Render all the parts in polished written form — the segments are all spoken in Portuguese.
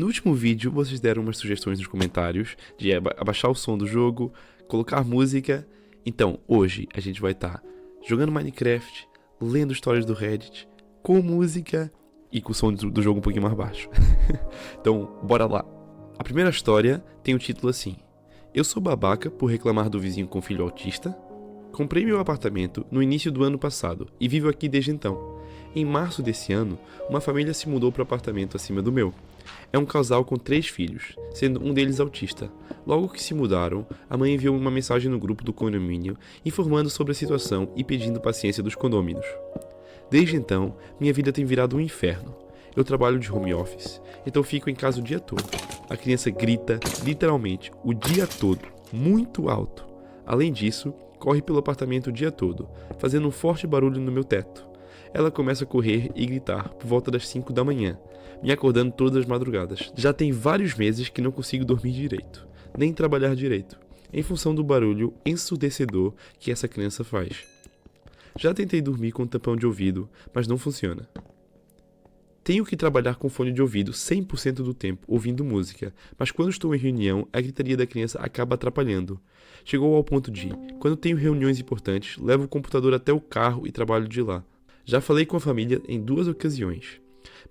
No último vídeo, vocês deram umas sugestões nos comentários de abaixar o som do jogo, colocar música. Então, hoje a gente vai estar jogando Minecraft, lendo histórias do Reddit, com música e com o som do jogo um pouquinho mais baixo. Então, bora lá. A primeira história tem o título assim: Eu sou babaca por reclamar do vizinho com filho autista. Comprei meu apartamento no início do ano passado e vivo aqui desde então. Em março desse ano, uma família se mudou para o apartamento acima do meu. É um casal com 3 filhos, sendo um deles autista. Logo que se mudaram, a mãe enviou uma mensagem no grupo do condomínio informando sobre a situação e pedindo paciência dos condôminos. Desde então, minha vida tem virado um inferno. Eu trabalho de home office, então fico em casa o dia todo. A criança grita, literalmente, o dia todo, muito alto. Além disso, corre pelo apartamento o dia todo, fazendo um forte barulho no meu teto. Ela começa a correr e gritar por volta das 5 da manhã, me acordando todas as madrugadas. Já tem vários meses que não consigo dormir direito, nem trabalhar direito, em função do barulho ensurdecedor que essa criança faz. Já tentei dormir com tampão de ouvido, mas não funciona. Tenho que trabalhar com fone de ouvido 100% do tempo, ouvindo música, mas quando estou em reunião, a gritaria da criança acaba atrapalhando. Chegou ao ponto de, quando tenho reuniões importantes, levo o computador até o carro e trabalho de lá. Já falei com a família em 2 ocasiões,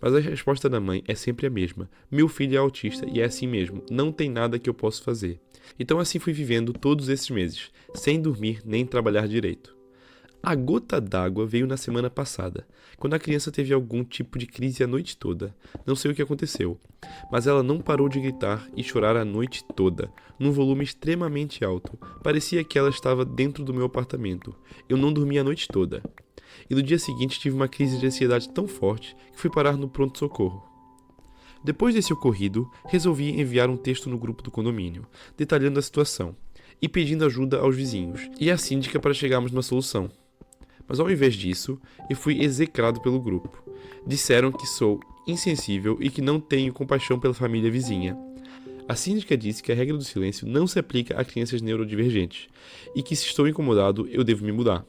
mas a resposta da mãe é sempre a mesma. Meu filho é autista e é assim mesmo, não tem nada que eu possa fazer. Então assim fui vivendo todos esses meses, sem dormir nem trabalhar direito. A gota d'água veio na semana passada, quando a criança teve algum tipo de crise a noite toda. Não sei o que aconteceu, mas ela não parou de gritar e chorar a noite toda, num volume extremamente alto. Parecia que ela estava dentro do meu apartamento. Eu não dormi a noite toda. E no dia seguinte tive uma crise de ansiedade tão forte que fui parar no pronto-socorro. Depois desse ocorrido, resolvi enviar um texto no grupo do condomínio, detalhando a situação e pedindo ajuda aos vizinhos e à síndica para chegarmos numa solução. Mas ao invés disso, eu fui execrado pelo grupo. Disseram que sou insensível e que não tenho compaixão pela família vizinha. A síndica disse que a regra do silêncio não se aplica a crianças neurodivergentes e que se estou incomodado, eu devo me mudar.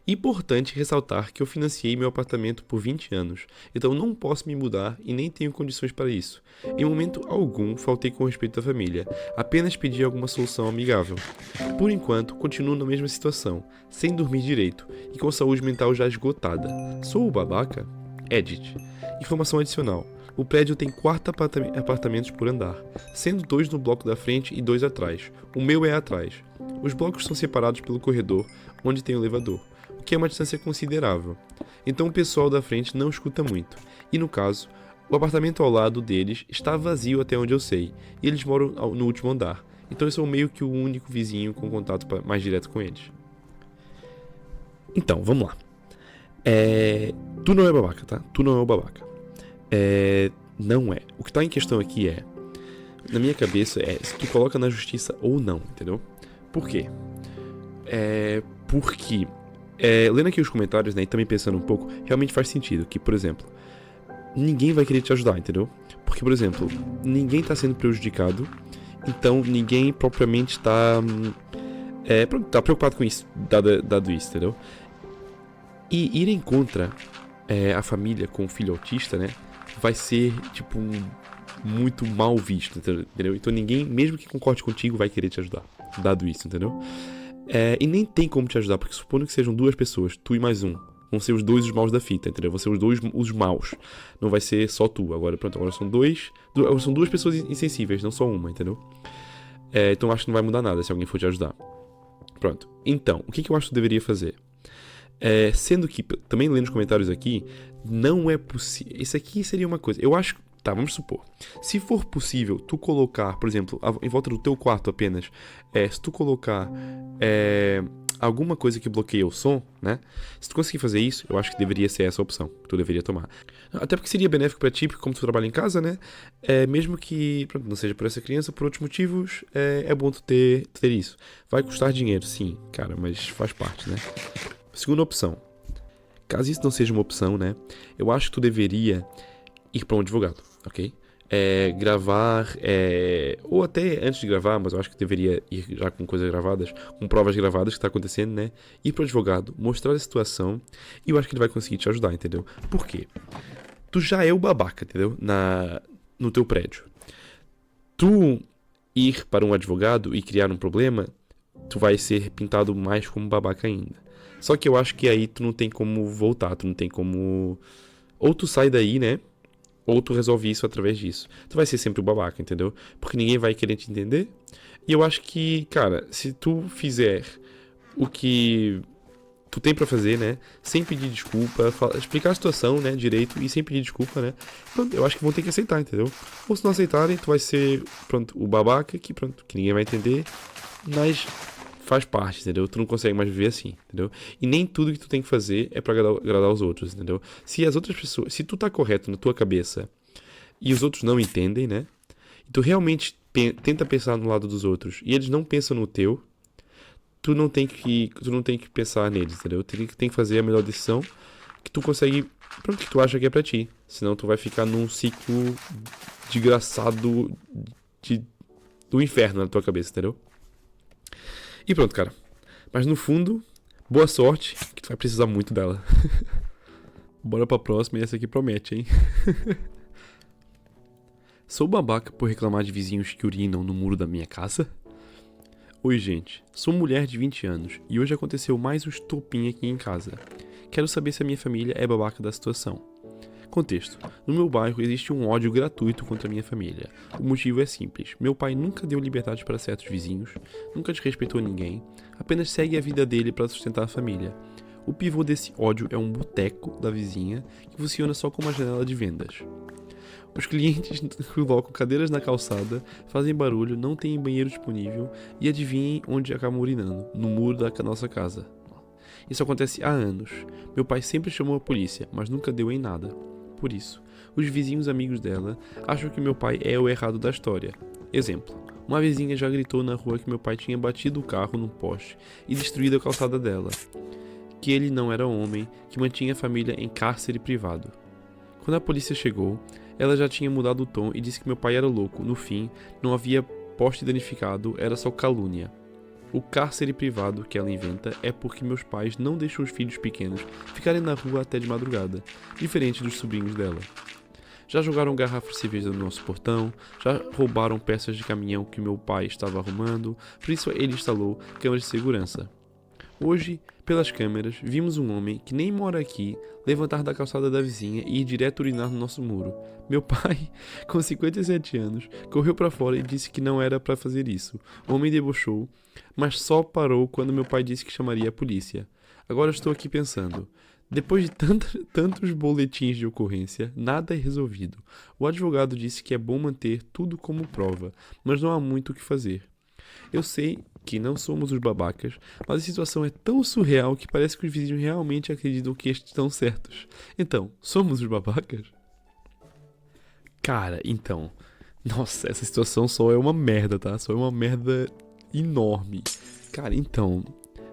Importante ressaltar que eu financiei meu apartamento por 20 anos, então não posso me mudar e nem tenho condições para isso. Em momento algum, faltei com respeito à família, apenas pedi alguma solução amigável. Por enquanto, continuo na mesma situação, sem dormir direito e com saúde mental já esgotada. Sou o babaca? Edit. Informação adicional. O prédio tem 4 apartamentos por andar, sendo 2 no bloco da frente e 2 atrás. O meu é atrás. Os blocos são separados pelo corredor, onde tem o elevador, o que é uma distância considerável. Então o pessoal da frente não escuta muito. E no caso, o apartamento ao lado deles está vazio até onde eu sei, e eles moram no último andar. Então eu sou meio que o único vizinho com contato mais direto com eles. Então, vamos lá. Tu não é babaca, tá? Tu não é o babaca. Não é. O que tá em questão aqui na minha cabeça, se tu coloca na justiça ou não, entendeu? Por quê? Porque, lendo aqui os comentários, né, e também pensando um pouco, realmente faz sentido que, por exemplo, ninguém vai querer te ajudar, entendeu? Porque, por exemplo, ninguém tá sendo prejudicado, então ninguém propriamente tá preocupado com isso, dado isso, entendeu? E ir contra a família com o filho autista, né, vai ser, tipo, muito mal visto, entendeu? Então ninguém, mesmo que concorde contigo, vai querer te ajudar, dado isso, entendeu? E nem tem como te ajudar, porque supondo que sejam 2 pessoas, tu e mais um, vão ser os 2 os maus da fita, entendeu? Vão ser os 2 os maus, não vai ser só tu. Agora são 2 pessoas insensíveis, não só uma, entendeu? Então acho que não vai mudar nada se alguém for te ajudar. Pronto, então, o que eu acho que tu deveria fazer? Sendo que, também lendo os comentários aqui, não é possível. Isso aqui seria uma coisa. Eu acho. Tá, vamos supor. Se for possível tu colocar, por exemplo, em volta do teu quarto apenas, se tu colocar alguma coisa que bloqueia o som, né? Se tu conseguir fazer isso, eu acho que deveria ser essa a opção que tu deveria tomar. Até porque seria benéfico pra ti, porque como tu trabalha em casa, né? Mesmo que pronto, não seja por essa criança, por outros motivos, é bom tu ter isso. Vai custar dinheiro, sim, cara, mas faz parte, né? Segunda opção. Caso isso não seja uma opção, né? Eu acho que tu deveria ir para um advogado, ok? Gravar, ou até antes de gravar, mas eu acho que deveria ir já com coisas gravadas, com provas gravadas que está acontecendo, né? Ir para o advogado, mostrar a situação, e eu acho que ele vai conseguir te ajudar, entendeu? Por quê? Tu já é o babaca, entendeu? no teu prédio. Tu ir para um advogado e criar um problema, tu vai ser pintado mais como babaca ainda. Só que eu acho que aí tu não tem como voltar, tu não tem como... Ou tu sai daí, né? Ou tu resolve isso através disso. Tu vai ser sempre o babaca, entendeu? Porque ninguém vai querer te entender. E eu acho que, cara, se tu fizer o que tu tem pra fazer, né? Sem pedir desculpa, explicar a situação, né? Direito e sem pedir desculpa, né? Pronto, eu acho que vão ter que aceitar, entendeu? Ou se não aceitarem, tu vai ser, pronto, o babaca que, pronto, que ninguém vai entender, mas faz parte, entendeu? Tu não consegue mais viver assim, entendeu? E nem tudo que tu tem que fazer é pra agradar os outros, entendeu? Se as outras pessoas, se tu tá correto na tua cabeça e os outros não entendem, né? E tu realmente tenta pensar no lado dos outros e eles não pensam no teu, tu não tem que pensar neles, entendeu? Tu tem que fazer a melhor decisão que tu consegue, pronto, que tu acha que é pra ti. Senão tu vai ficar num ciclo desgraçado do inferno na tua cabeça, entendeu? E pronto, cara. Mas no fundo, boa sorte, que tu vai precisar muito dela. Bora pra próxima e essa aqui promete, hein? Sou babaca por reclamar de vizinhos que urinam no muro da minha casa? Oi, gente. Sou mulher de 20 anos e hoje aconteceu mais um estopim aqui em casa. Quero saber se a minha família é babaca da situação. Contexto. No meu bairro existe um ódio gratuito contra a minha família. O motivo é simples. Meu pai nunca deu liberdade para certos vizinhos, nunca desrespeitou ninguém, apenas segue a vida dele para sustentar a família. O pivô desse ódio é um boteco da vizinha que funciona só como uma janela de vendas. Os clientes colocam cadeiras na calçada, fazem barulho, não têm banheiro disponível e adivinhem onde acabam urinando, no muro da nossa casa. Isso acontece há anos. Meu pai sempre chamou a polícia, mas nunca deu em nada. Por isso, os vizinhos amigos dela acham que meu pai é o errado da história. Exemplo, uma vizinha já gritou na rua que meu pai tinha batido o carro num poste e destruído a calçada dela. Que ele não era homem, que mantinha a família em cárcere privado. Quando a polícia chegou, ela já tinha mudado o tom e disse que meu pai era louco. No fim, não havia poste danificado, era só calúnia. O cárcere privado que ela inventa é porque meus pais não deixam os filhos pequenos ficarem na rua até de madrugada, diferente dos sobrinhos dela. Já jogaram garrafas de cerveja no nosso portão, já roubaram peças de caminhão que meu pai estava arrumando, por isso ele instalou câmeras de segurança. Hoje, pelas câmeras, vimos um homem que nem mora aqui levantar da calçada da vizinha e ir direto urinar no nosso muro. Meu pai, com 57 anos, correu para fora e disse que não era para fazer isso. O homem debochou, mas só parou quando meu pai disse que chamaria a polícia. Agora estou aqui pensando. Depois de tantos boletins de ocorrência, nada é resolvido. O advogado disse que é bom manter tudo como prova, mas não há muito o que fazer. Eu sei que não somos os babacas, mas a situação é tão surreal que parece que os vizinhos realmente acreditam que estão certos. Então, somos os babacas? Cara, então... Nossa, essa situação só é uma merda, tá? Só é uma merda enorme. Cara, então...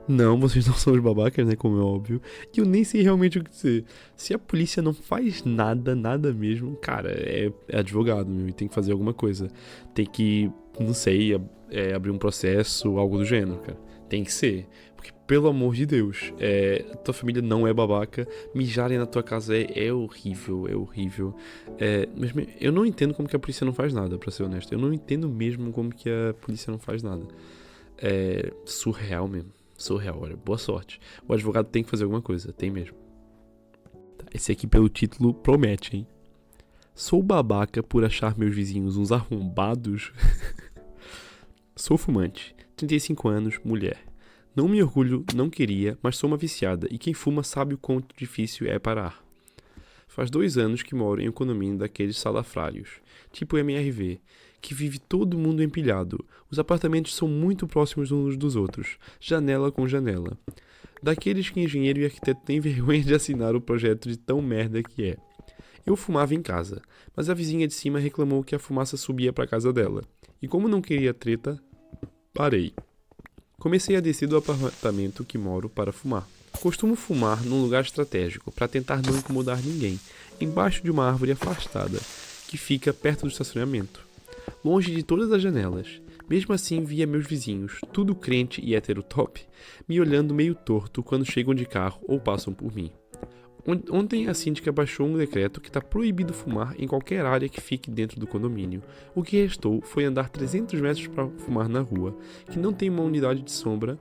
Não, vocês não são os babacas, né? Como é óbvio. E eu nem sei realmente o que dizer. Se a polícia não faz nada, nada mesmo, cara, é advogado, meu. E tem que fazer alguma coisa. Tem que, não sei, abrir um processo, algo do gênero, cara. Tem que ser. Porque, pelo amor de Deus, tua família não é babaca. Mijarem na tua casa é horrível, é horrível. Mas eu não entendo como que a polícia não faz nada, pra ser honesto. Eu não entendo mesmo como que a polícia não faz nada. É surreal mesmo. Surreal, olha, boa sorte. O advogado tem que fazer alguma coisa, tem mesmo. Esse aqui pelo título promete, hein? Sou babaca por achar meus vizinhos uns arrombados? Sou fumante, 35 anos, mulher. Não me orgulho, não queria, mas sou uma viciada e quem fuma sabe o quanto difícil é parar. Faz 2 anos que moro em um condomínio daqueles salafrários, tipo MRV, que vive todo mundo empilhado. Os apartamentos são muito próximos uns dos outros, janela com janela. Daqueles que engenheiro e arquiteto têm vergonha de assinar o projeto de tão merda que é. Eu fumava em casa, mas a vizinha de cima reclamou que a fumaça subia para casa dela. E como não queria treta, parei. Comecei a descer do apartamento que moro para fumar. Costumo fumar num lugar estratégico, para tentar não incomodar ninguém, embaixo de uma árvore afastada, que fica perto do estacionamento. Longe de todas as janelas. Mesmo assim via meus vizinhos, tudo crente e heterotop, me olhando meio torto quando chegam de carro ou passam por mim. Ontem a síndica baixou um decreto que está proibido fumar em qualquer área que fique dentro do condomínio. O que restou foi andar 300 metros para fumar na rua, que não tem uma unidade de sombra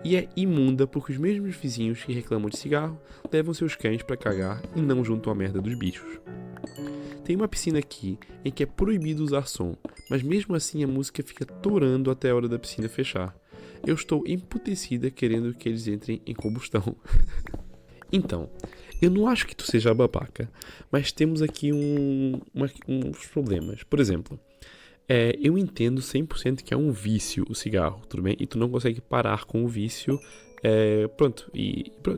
e é imunda porque os mesmos vizinhos que reclamam de cigarro levam seus cães para cagar e não junto à merda dos bichos. Tem uma piscina aqui em que é proibido usar som, mas mesmo assim a música fica torando até a hora da piscina fechar. Eu estou emputecida querendo que eles entrem em combustão. Então, eu não acho que tu seja babaca, mas temos aqui uns problemas. Por exemplo, eu entendo 100% que é um vício o cigarro, tudo bem? E tu não consegue parar com o vício, pronto,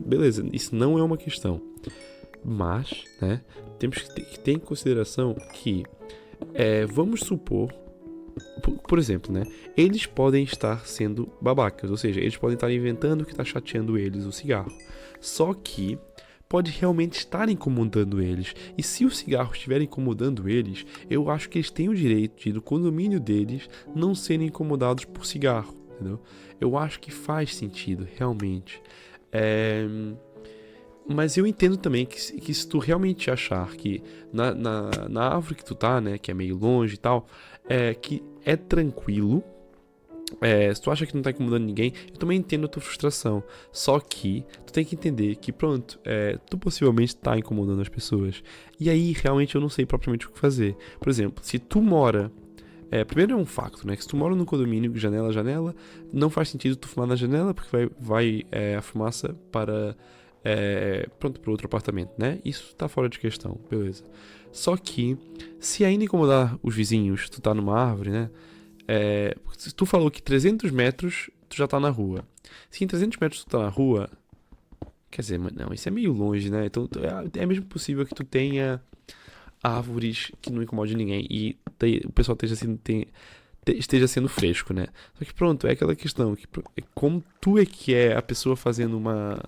beleza, isso não é uma questão. Mas, né, temos que ter em consideração que, vamos supor, por exemplo, né, eles podem estar sendo babacas, ou seja, eles podem estar inventando que está chateando eles o cigarro. Só que pode realmente estar incomodando eles. E se o cigarro estiver incomodando eles, eu acho que eles têm o direito de, no condomínio deles, não serem incomodados por cigarro, entendeu? Eu acho que faz sentido, realmente. Mas eu entendo também que se tu realmente achar que na árvore que tu tá, né, que é meio longe e tal, que é tranquilo, se tu acha que não tá incomodando ninguém, eu também entendo a tua frustração. Só que tu tem que entender que, pronto, tu possivelmente tá incomodando as pessoas. E aí, realmente, eu não sei propriamente o que fazer. Por exemplo, se tu mora... primeiro é um facto, né? Que se tu mora num condomínio, janela a janela, não faz sentido tu fumar na janela, porque vai a fumaça para... pronto, para outro apartamento, né? Isso tá fora de questão, beleza. Só que, se ainda incomodar os vizinhos, tu tá numa árvore, né? Se tu falou que 300 metros tu já tá na rua. Se em 300 metros tu tá na rua, quer dizer, mas não, isso é meio longe, né? Então é mesmo possível que tu tenha árvores que não incomodem ninguém e o pessoal esteja sendo fresco, né? Só que pronto, é aquela questão que como tu que é a pessoa fazendo uma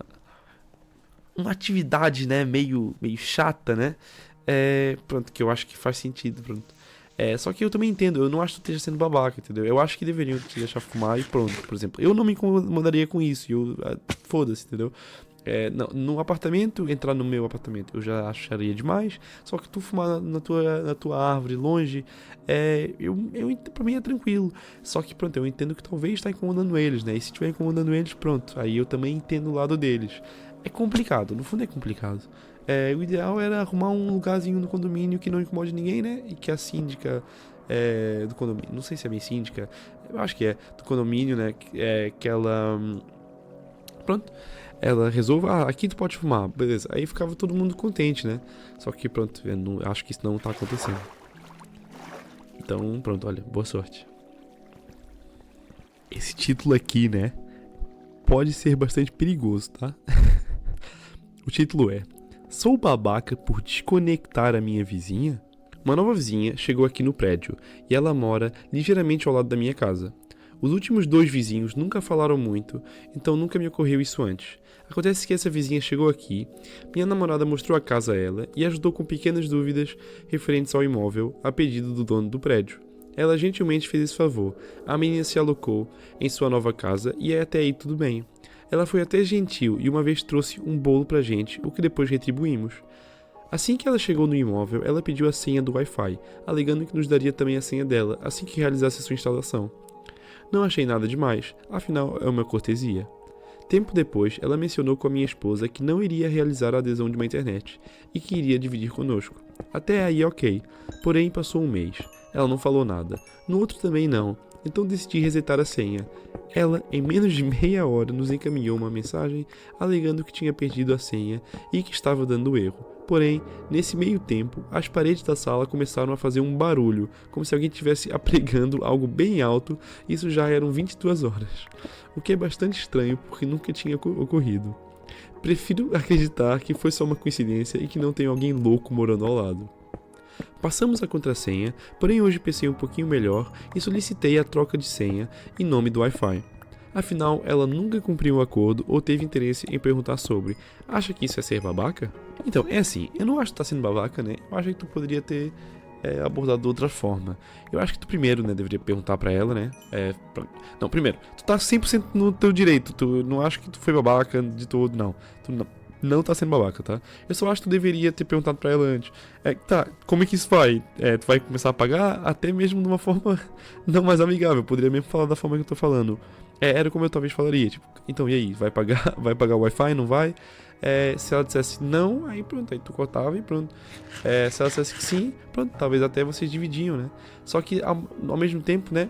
atividade, né, meio chata, né? Pronto, que eu acho que faz sentido, pronto. Só que eu também entendo, eu não acho que tu esteja sendo babaca, entendeu? Eu acho que deveriam te deixar fumar e pronto, por exemplo. Eu não me incomodaria com isso, foda-se, entendeu? No apartamento, entrar no meu apartamento, eu já acharia demais. Só que tu fumar na tua árvore, longe, pra mim é tranquilo. Só que pronto, eu entendo que talvez tá incomodando eles, né? E se estiver incomodando eles, pronto, aí eu também entendo o lado deles. É complicado, no fundo é complicado. O ideal era arrumar um lugarzinho no condomínio que não incomode ninguém, né? E que a síndica do condomínio, não sei se é bem síndica, eu acho que do condomínio, né? Que ela, pronto, ela resolva, aqui tu pode fumar, beleza. Aí ficava todo mundo contente, né? Só que pronto, eu acho que isso não tá acontecendo. Então, pronto, olha, boa sorte. Esse título aqui, né? Pode ser bastante perigoso, tá? O título é: Sou babaca por desconectar a minha vizinha? Uma nova vizinha chegou aqui no prédio e ela mora ligeiramente ao lado da minha casa. Os últimos 2 vizinhos nunca falaram muito, então nunca me ocorreu isso antes. Acontece que essa vizinha chegou aqui, minha namorada mostrou a casa a ela e ajudou com pequenas dúvidas referentes ao imóvel a pedido do dono do prédio. Ela gentilmente fez esse favor, a menina se alocou em sua nova casa e até aí tudo bem. Ela foi até gentil e uma vez trouxe um bolo pra gente, o que depois retribuímos. Assim que ela chegou no imóvel, ela pediu a senha do Wi-Fi, alegando que nos daria também a senha dela assim que realizasse sua instalação. Não achei nada demais, afinal é uma cortesia. Tempo depois, ela mencionou com a minha esposa que não iria realizar a adesão de uma internet e que iria dividir conosco. Até aí ok, porém passou um mês. Ela não falou nada, no outro também não, então decidi resetar a senha. Ela, em menos de meia hora, nos encaminhou uma mensagem alegando que tinha perdido a senha e que estava dando erro. Porém, nesse meio tempo, as paredes da sala começaram a fazer um barulho, como se alguém estivesse apregando algo bem alto, e isso já eram 22 horas. O que é bastante estranho porque nunca tinha ocorrido. Prefiro acreditar que foi só uma coincidência e que não tem alguém louco morando ao lado. Passamos a contrassenha, porém hoje pensei um pouquinho melhor e solicitei a troca de senha em nome do Wi-Fi. Afinal, ela nunca cumpriu o acordo ou teve interesse em perguntar sobre. Acha que isso é ser babaca? Então, é assim, eu não acho que tá sendo babaca, né? Eu acho que tu poderia ter abordado de outra forma. Eu acho que tu primeiro, né, deveria perguntar pra ela, né? Não, primeiro, tu tá 100% no teu direito, tu não acho que tu foi babaca de todo, não. Tu não tá sendo babaca, tá? Eu só acho que tu deveria ter perguntado pra ela antes. Tá, como é que isso vai? Tu vai começar a pagar até mesmo de uma forma não mais amigável. Eu poderia mesmo falar da forma que eu tô falando. Era como eu talvez falaria, tipo, então e aí? Vai pagar, vai pagar o Wi-Fi? Não vai? Se ela dissesse não, aí pronto, aí tu cortava e pronto. Se ela dissesse que sim, pronto, talvez até vocês dividiam, né? Só que ao mesmo tempo, né?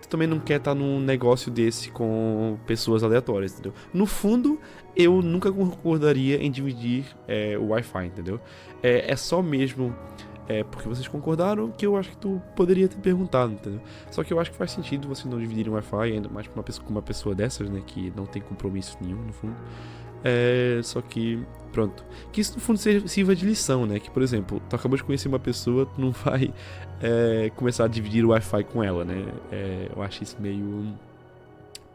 Tu também não quer estar num negócio desse com pessoas aleatórias, entendeu? No fundo, eu nunca concordaria em dividir o Wi-Fi, entendeu? É só mesmo porque vocês concordaram que eu acho que tu poderia ter perguntado, entendeu? Só que eu acho que faz sentido vocês não dividirem o Wi-Fi, ainda mais com uma pessoa dessas, né? Que não tem compromisso nenhum, no fundo. Só que, pronto. Que isso no fundo sirva de lição, né? Que, por exemplo, tu acabou de conhecer uma pessoa, tu não vai começar a dividir o Wi-Fi com ela, né? Eu acho isso meio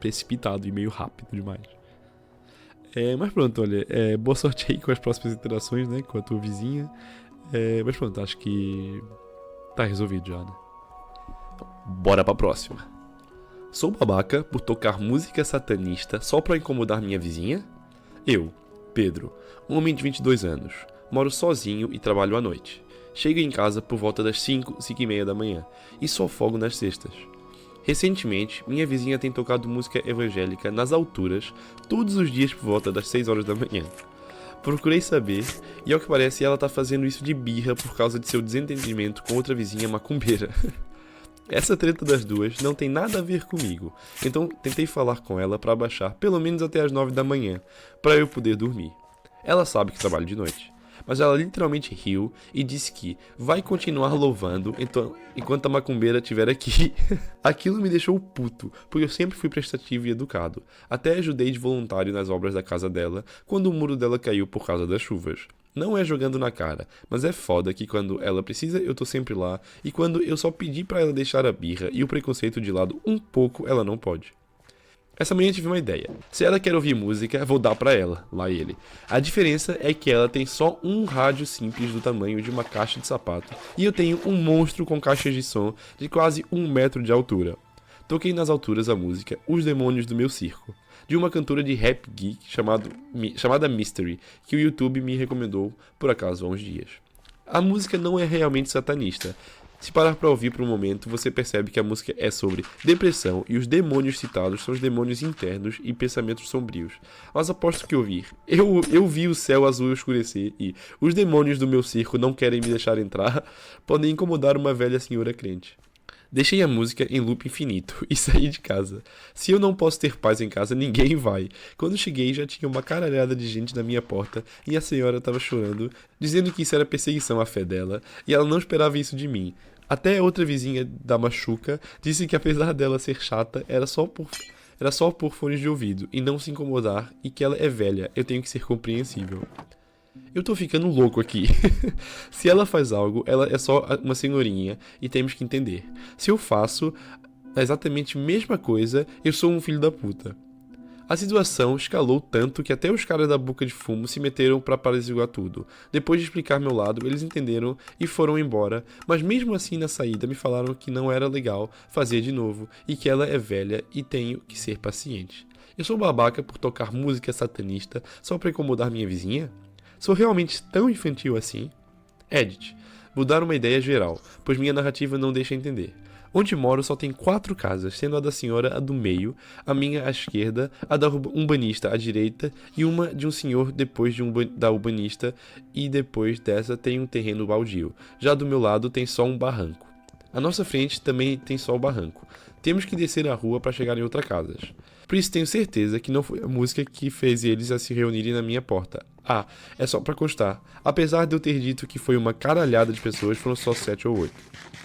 precipitado e meio rápido demais. Mas pronto, olha, boa sorte aí com as próximas interações, né? Com a tua vizinha. Mas pronto, acho que tá resolvido já, né? Bora pra próxima. Sou babaca por tocar música satanista só pra incomodar minha vizinha? Eu, Pedro, um homem de 22 anos, moro sozinho e trabalho à noite. Chego em casa por volta das 5, 5 e meia da manhã e só folgo nas sextas. Recentemente, minha vizinha tem tocado música evangélica nas alturas todos os dias por volta das 6 horas da manhã. Procurei saber e ao que parece ela tá fazendo isso de birra por causa de seu desentendimento com outra vizinha macumbeira. Essa treta das duas não tem nada a ver comigo, então tentei falar com ela para abaixar pelo menos até as 9 da manhã, para eu poder dormir. Ela sabe que trabalho de noite, mas ela literalmente riu e disse que vai continuar louvando enquanto a macumbeira estiver aqui. Aquilo me deixou puto, porque eu sempre fui prestativo e educado. Até ajudei de voluntário nas obras da casa dela, quando o muro dela caiu por causa das chuvas. Não é jogando na cara, mas é foda que quando ela precisa eu tô sempre lá, e quando eu só pedi pra ela deixar a birra e o preconceito de lado um pouco, ela não pode. Essa manhã tive uma ideia. Se ela quer ouvir música, vou dar pra ela, lá ele. A diferença é que ela tem só um rádio simples do tamanho de uma caixa de sapato, e eu tenho um monstro com caixas de som de quase 1 metro de altura. Toquei nas alturas a música Os Demônios do Meu Circo, de uma cantora de rap geek chamada Mystery, que o YouTube me recomendou por acaso há uns dias. A música não é realmente satanista. Se parar para ouvir por um momento, você percebe que a música é sobre depressão e os demônios citados são os demônios internos e pensamentos sombrios. Mas aposto que ouvir eu vi o céu azul escurecer e os demônios do meu circo não querem me deixar entrar podem incomodar uma velha senhora crente. Deixei a música em loop infinito e saí de casa. Se eu não posso ter paz em casa, ninguém vai. Quando cheguei, já tinha uma caralhada de gente na minha porta e a senhora estava chorando, dizendo que isso era perseguição à fé dela e ela não esperava isso de mim. Até a outra vizinha da Machuca disse que apesar dela ser chata, era só por fones de ouvido e não se incomodar e que ela é velha, eu tenho que ser compreensível. Eu tô ficando louco aqui. Se ela faz algo, ela é só uma senhorinha e temos que entender. Se eu faço exatamente a mesma coisa, eu sou um filho da puta. A situação escalou tanto que até os caras da boca de fumo se meteram pra apaziguar tudo. Depois de explicar meu lado, eles entenderam e foram embora, mas mesmo assim na saída me falaram que não era legal fazer de novo e que ela é velha e tenho que ser paciente. Eu sou babaca por tocar música satanista só pra incomodar minha vizinha? Sou realmente tão infantil assim? Edit. Vou dar uma ideia geral, pois minha narrativa não deixa entender. Onde moro só tem 4 casas, sendo a da senhora a do meio, a minha à esquerda, a da umbanista à direita e uma de um senhor depois da urbanista e depois dessa tem um terreno baldio. Já do meu lado tem só um barranco. À nossa frente também tem só o barranco. Temos que descer a rua para chegar em outras casas. Por isso tenho certeza que não foi a música que fez eles a se reunirem na minha porta. Ah, é só pra constar. Apesar de eu ter dito que foi uma caralhada de pessoas, foram só 7 ou 8.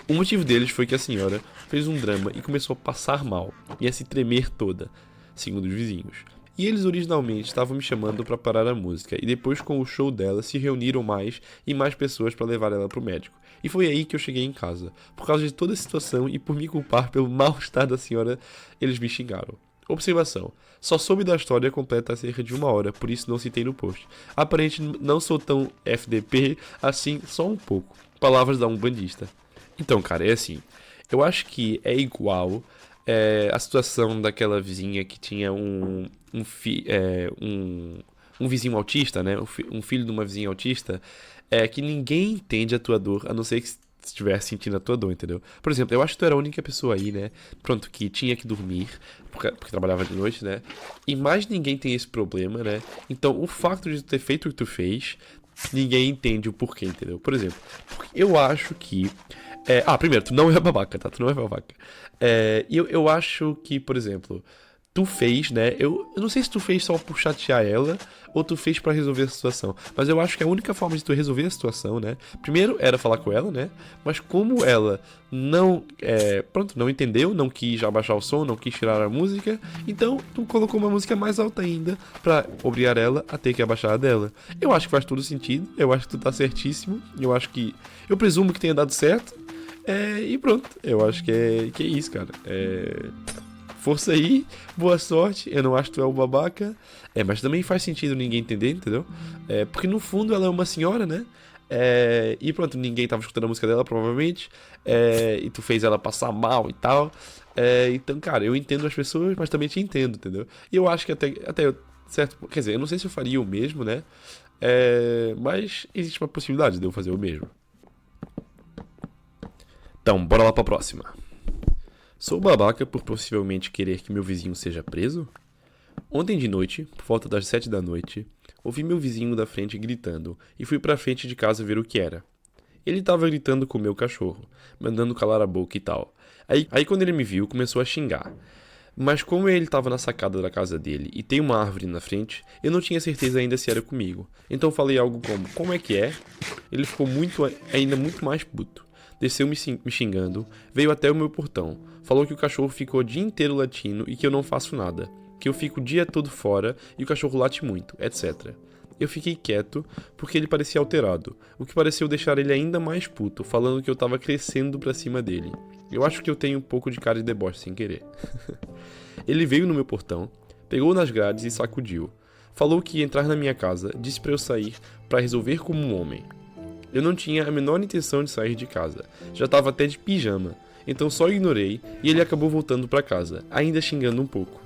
O motivo deles foi que a senhora fez um drama e começou a passar mal, e a se tremer toda, segundo os vizinhos. E eles originalmente estavam me chamando para parar a música, e depois com o show dela se reuniram mais e mais pessoas para levar ela pro médico. E foi aí que eu cheguei em casa. Por causa de toda a situação e por me culpar pelo mal-estar da senhora, eles me xingaram. Observação. Só soube da história completa há cerca de 1 hora, por isso não citei no post. Aparentemente não sou tão FDP assim, só um pouco. Palavras da umbandista. Então, cara, é assim. Eu acho que é igual a situação daquela vizinha que tinha um um vizinho autista, né? Um filho de uma vizinha autista, é que ninguém entende a tua dor, a não ser que estiver sentindo a tua dor, entendeu? Por exemplo, eu acho que tu era a única pessoa aí, né? Pronto, que tinha que dormir, porque trabalhava de noite, né? E mais ninguém tem esse problema, né? Então, o fato de tu ter feito o que tu fez, ninguém entende o porquê, entendeu? Por exemplo, eu acho que... primeiro, tu não é babaca, tá? Tu não é babaca. Eu acho que, por exemplo, tu fez, né? Eu não sei se tu fez só por chatear ela ou tu fez pra resolver a situação. Mas eu acho que a única forma de tu resolver a situação, né? Primeiro era falar com ela, né? Mas como ela não entendeu, não quis abaixar o som, não quis tirar a música, então tu colocou uma música mais alta ainda pra obrigar ela a ter que abaixar a dela. Eu acho que faz todo sentido, eu acho que tu tá certíssimo, eu presumo que tenha dado certo, e pronto, eu acho que é isso, cara. Força aí, boa sorte. Eu não acho que tu é um babaca. Mas também faz sentido ninguém entender, entendeu? Porque no fundo ela é uma senhora, né? E pronto, ninguém tava escutando a música dela, provavelmente. E tu fez ela passar mal e tal. Então, cara, eu entendo as pessoas, mas também te entendo, entendeu? E eu acho que até certo. Quer dizer, eu não sei se eu faria o mesmo, né? Mas existe uma possibilidade de eu fazer o mesmo. Então, bora lá pra próxima. Sou babaca por possivelmente querer que meu vizinho seja preso? Ontem de noite, por volta das 7 da noite, ouvi meu vizinho da frente gritando e fui pra frente de casa ver o que era. Ele estava gritando com o meu cachorro, mandando calar a boca e tal. Aí quando ele me viu, começou a xingar. Mas como ele estava na sacada da casa dele e tem uma árvore na frente, eu não tinha certeza ainda se era comigo. Então falei algo como é que é? Ele ficou ainda muito mais puto. Desceu me xingando, veio até o meu portão, falou que o cachorro ficou o dia inteiro latindo e que eu não faço nada, que eu fico o dia todo fora e o cachorro late muito, etc. Eu fiquei quieto porque ele parecia alterado, o que pareceu deixar ele ainda mais puto, falando que eu tava crescendo pra cima dele. Eu acho que eu tenho um pouco de cara de deboche sem querer. Ele veio no meu portão, pegou nas grades e sacudiu. Falou que ia entrar na minha casa, disse pra eu sair pra resolver como um homem. Eu não tinha a menor intenção de sair de casa. Já estava até de pijama. Então só ignorei e ele acabou voltando para casa, ainda xingando um pouco.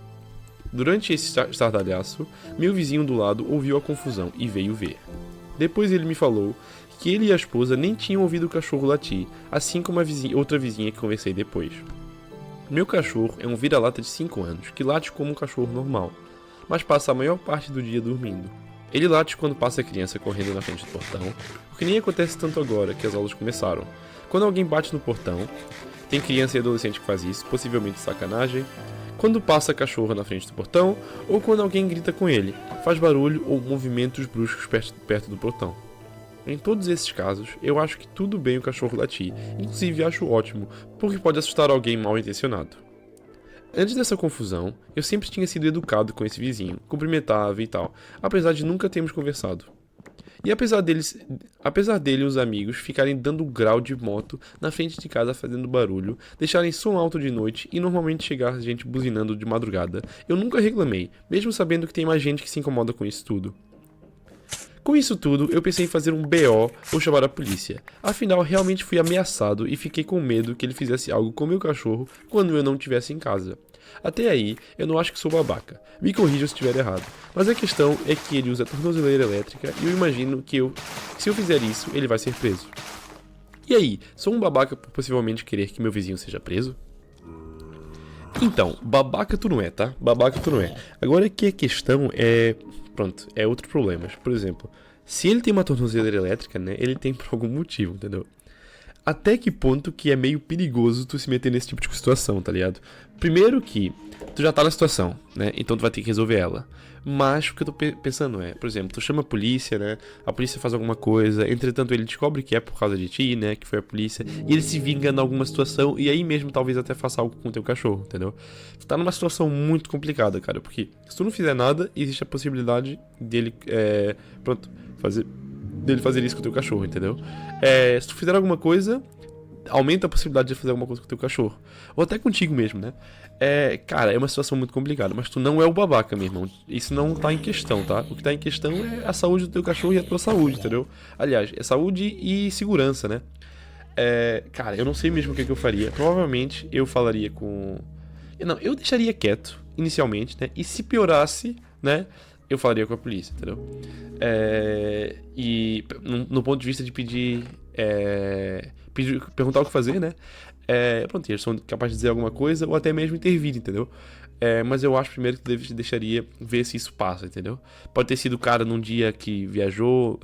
Durante esse estardalhaço, meu vizinho do lado ouviu a confusão e veio ver. Depois ele me falou que ele e a esposa nem tinham ouvido o cachorro latir, assim como outra vizinha que conversei depois. Meu cachorro é um vira-lata de 5 anos, que late como um cachorro normal, mas passa a maior parte do dia dormindo. Ele late quando passa a criança correndo na frente do portão, o que nem acontece tanto agora que as aulas começaram. Quando alguém bate no portão, tem criança e adolescente que faz isso, possivelmente sacanagem. Quando passa cachorro na frente do portão, ou quando alguém grita com ele, faz barulho ou movimentos bruscos perto do portão. Em todos esses casos, eu acho que tudo bem o cachorro latir, inclusive acho ótimo, porque pode assustar alguém mal intencionado. Antes dessa confusão, eu sempre tinha sido educado com esse vizinho, cumprimentava e tal, apesar de nunca termos conversado. E apesar dele e os amigos ficarem dando grau de moto na frente de casa fazendo barulho, deixarem som alto de noite e normalmente chegar gente buzinando de madrugada, eu nunca reclamei, mesmo sabendo que tem mais gente que se incomoda com isso tudo. Com isso tudo, eu pensei em fazer um BO ou chamar a polícia. Afinal, realmente fui ameaçado e fiquei com medo que ele fizesse algo com meu cachorro quando eu não estivesse em casa. Até aí, eu não acho que sou babaca. Me corrija se estiver errado. Mas a questão é que ele usa tornozeleira elétrica e eu imagino que se eu fizer isso, ele vai ser preso. E aí, sou um babaca por possivelmente querer que meu vizinho seja preso? Então, babaca tu não é, tá? Babaca tu não é. Agora que a questão é... Pronto, é outro problema. Por exemplo, se ele tem uma tornozeleira elétrica, né? Ele tem por algum motivo, entendeu? Até que ponto que é meio perigoso tu se meter nesse tipo de situação, tá ligado? Primeiro que tu já tá na situação, né? Então tu vai ter que resolver ela. Mas o que eu tô pensando é, por exemplo, tu chama a polícia, né? A polícia faz alguma coisa, entretanto ele descobre que é por causa de ti, né? Que foi a polícia, e ele se vinga em alguma situação, e aí mesmo talvez até faça algo com o teu cachorro, entendeu? Tu tá numa situação muito complicada, cara, porque se tu não fizer nada, existe a possibilidade dele, dele fazer isso com o teu cachorro, entendeu? Se tu fizer alguma coisa, aumenta a possibilidade de fazer alguma coisa com o teu cachorro. Ou até contigo mesmo, né? Cara, é uma situação muito complicada, mas tu não é o babaca, meu irmão. Isso não tá em questão, tá? O que tá em questão é a saúde do teu cachorro e a tua saúde, entendeu? Aliás, é saúde e segurança, né? Cara, eu não sei mesmo o que eu faria. Provavelmente eu falaria com... Não, eu deixaria quieto, inicialmente, né? E se piorasse, né? eu falaria com a polícia, entendeu? E no ponto de vista de perguntar o que fazer, né? Pronto, eles são capazes de dizer alguma coisa ou até mesmo intervir, entendeu? Mas eu acho primeiro que deixaria ver se isso passa, entendeu? Pode ter sido o cara num dia que viajou,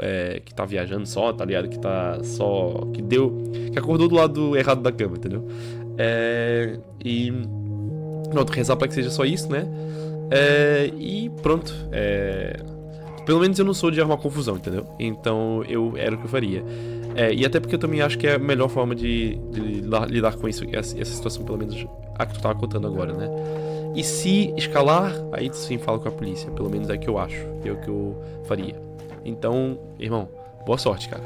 que tá viajando só, tá ligado? Que tá só. Que acordou do lado errado da cama, entendeu? E. Pronto, rezar pra que seja só isso, né? E pronto. Pelo menos eu não sou de arrumar confusão, entendeu? Então era o que eu faria. E até porque eu também acho que é a melhor forma de lidar com isso, essa situação, pelo menos a que tu tava contando agora, né? E se escalar, aí tu sim fala com a polícia. Pelo menos é o que eu acho. É o que eu faria. Então, irmão, boa sorte, cara.